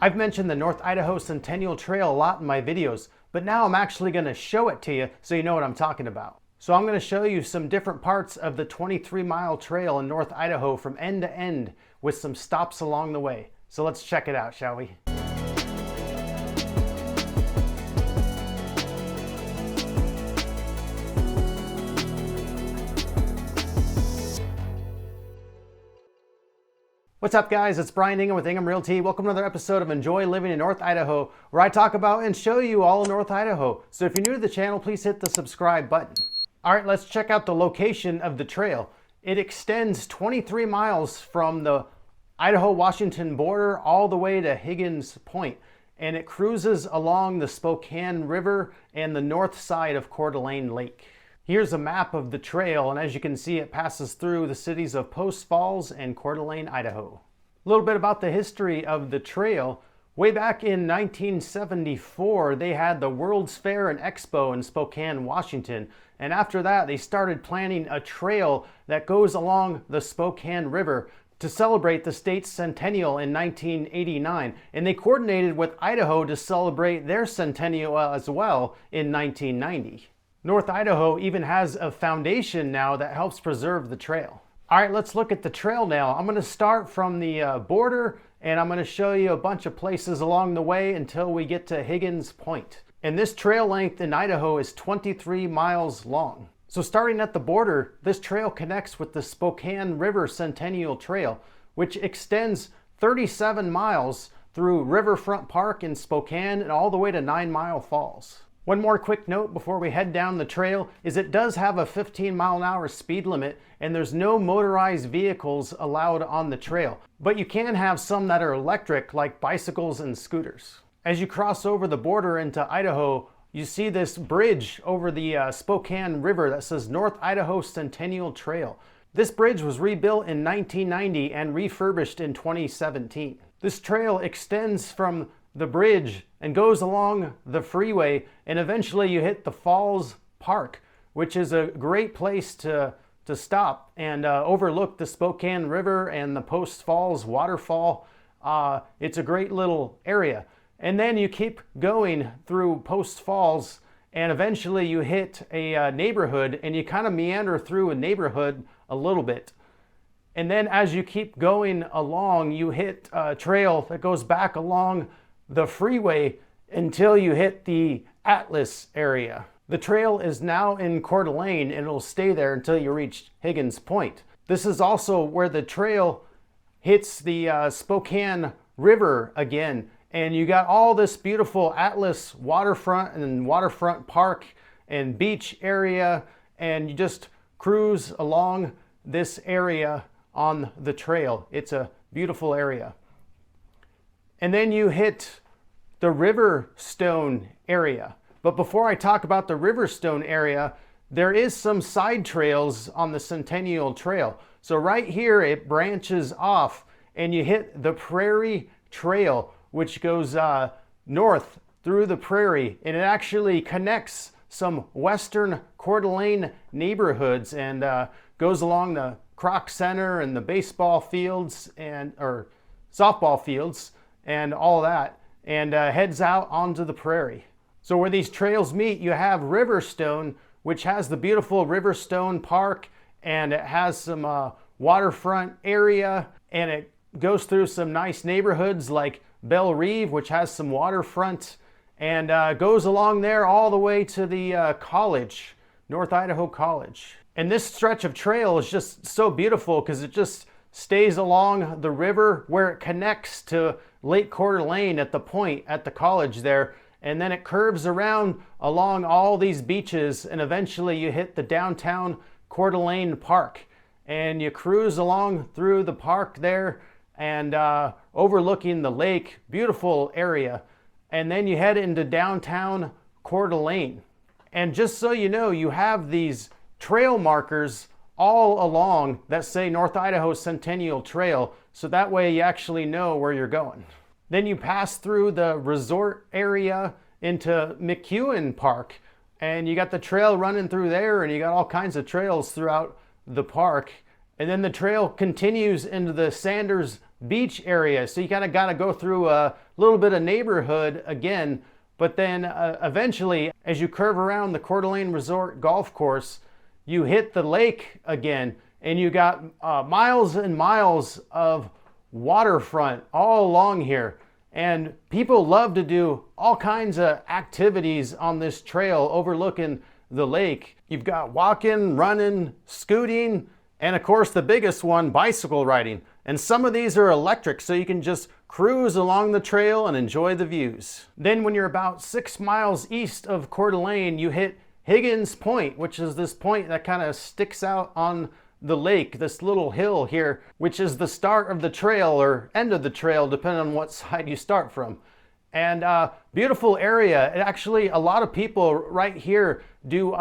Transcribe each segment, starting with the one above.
I've mentioned the North Idaho Centennial Trail a lot in my videos, but now I'm actually going to show it to you so you know what I'm talking about. So I'm going to show you some different parts of the 23-mile trail in North Idaho from end to end with some stops along the way. So let's check it out, shall we? What's up guys, it's Bryan Ingham with Ingham Realty. Welcome to another episode of Enjoy Living in North Idaho, where I talk about and show you all of North Idaho. So if you're new to the channel, please hit the subscribe button. All right, let's check out the location of the trail. It extends 23 miles from the Idaho-Washington border all the way to Higgins Point, and it cruises along the Spokane River and the north side of Coeur d'Alene Lake. Here's a map of the trail, and as you can see, it passes through the cities of Post Falls and Coeur d'Alene, Idaho. A little bit about the history of the trail. Way back in 1974, they had the World's Fair and Expo in Spokane, Washington. And after that, they started planning a trail that goes along the Spokane River to celebrate the state's centennial in 1989. And they coordinated with Idaho to celebrate their centennial as well in 1990. North Idaho even has a foundation now that helps preserve the trail. All right, let's look at the trail now. I'm going to start from the border, and I'm going to show you a bunch of places along the way until we get to Higgins Point. And this trail length in Idaho is 23 miles long. So starting at the border, this trail connects with the Spokane River Centennial Trail, which extends 37 miles through Riverfront Park in Spokane and all the way to 9 Mile Falls. One more quick note before we head down the trail is it does have a 15-mile-an-hour speed limit, and there's no motorized vehicles allowed on the trail. But you can have some that are electric, like bicycles and scooters. As you cross over the border into Idaho, you see this bridge over the Spokane River that says North Idaho Centennial Trail. This bridge was rebuilt in 1990 and refurbished in 2017. This trail extends from the bridge and goes along the freeway, and eventually you hit the Falls Park, which is a great place to stop and overlook the Spokane River and the Post Falls waterfall. It's a great little area. And then you keep going through Post Falls, and eventually you hit a neighborhood, and you kind of meander through a neighborhood a little bit. And then as you keep going along, you hit a trail that goes back along the freeway until you hit the Atlas area. The trail is now in Coeur d'Alene, and it'll stay there until you reach Higgins Point. This is also where the trail hits the Spokane River again, and you got all this beautiful Atlas waterfront and waterfront park and beach area, and you just cruise along this area on the trail. It's a beautiful area. And then you hit the Riverstone area. But before I talk about the Riverstone area, there is some side trails on the Centennial Trail. So right here it branches off, and you hit the Prairie Trail, which goes north through the prairie, and it actually connects some western Coeur d'Alene neighborhoods and goes along the Croc Center and the baseball fields or softball fields and all that, and heads out onto the prairie. So where these trails meet, you have Riverstone, which has the beautiful Riverstone Park, and it has some waterfront area, and it goes through some nice neighborhoods like Belle Reve, which has some waterfront, and goes along there all the way to the college, North Idaho College. And this stretch of trail is just so beautiful because it just stays along the river where it connects to Lake Coeur d'Alene at the point at the college there, and then it curves around along all these beaches, and eventually you hit the downtown Coeur d'Alene Park, and you cruise along through the park there and overlooking the lake. Beautiful area. And then you head into downtown Coeur d'Alene. And just so you know, you have these trail markers all along that say North Idaho Centennial Trail, so that way you actually know where you're going. Then you pass through the resort area into McEwen Park, and you got the trail running through there, and you got all kinds of trails throughout the park. And then the trail continues into the Sanders beach area. So you kind of got to go through a little bit of neighborhood again, but then eventually, as you curve around the Coeur d'Alene Resort Golf Course, you hit the lake again, and you got miles and miles of waterfront all along here. And people love to do all kinds of activities on this trail overlooking the lake. You've got walking, running, scooting, and of course the biggest one, bicycle riding. And some of these are electric, so you can just cruise along the trail and enjoy the views. Then when you're about 6 miles east of Coeur d'Alene, you hit Higgins Point, which is this point that kind of sticks out on the lake, this little hill here, which is the start of the trail or end of the trail, depending on what side you start from. And beautiful area. Actually, a lot of people right here do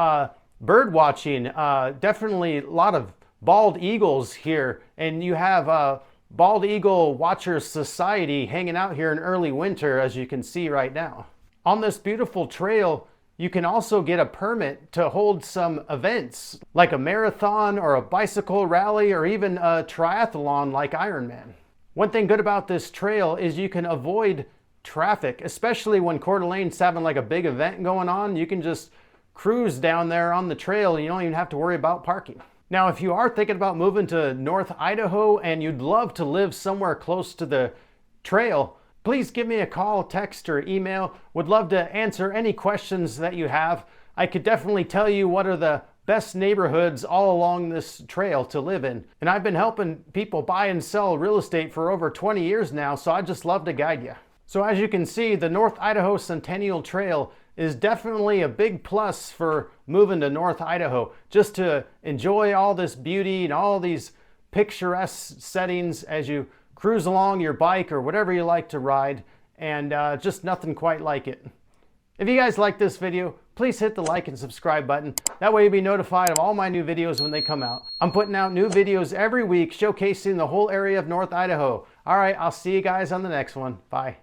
bird watching. Definitely a lot of bald eagles here, and you have Bald Eagle Watchers Society hanging out here in early winter, as you can see right now. On this beautiful trail, you can also get a permit to hold some events, like a marathon or a bicycle rally or even a triathlon like Ironman. One thing good about this trail is you can avoid traffic, especially when Coeur d'Alene's having like a big event going on. You can just cruise down there on the trail and you don't even have to worry about parking. Now, if you are thinking about moving to North Idaho and you'd love to live somewhere close to the trail, please give me a call, text, or email. Would love to answer any questions that you have. I could definitely tell you what are the best neighborhoods all along this trail to live in. And I've been helping people buy and sell real estate for over 20 years now, so I'd just love to guide you. So as you can see, the North Idaho Centennial Trail is definitely a big plus for moving to North Idaho, just to enjoy all this beauty and all these picturesque settings as you cruise along your bike or whatever you like to ride, and just nothing quite like it. If you guys like this video, please hit the like and subscribe button. That way you'll be notified of all my new videos when they come out. I'm putting out new videos every week showcasing the whole area of North Idaho. All right, I'll see you guys on the next one. Bye.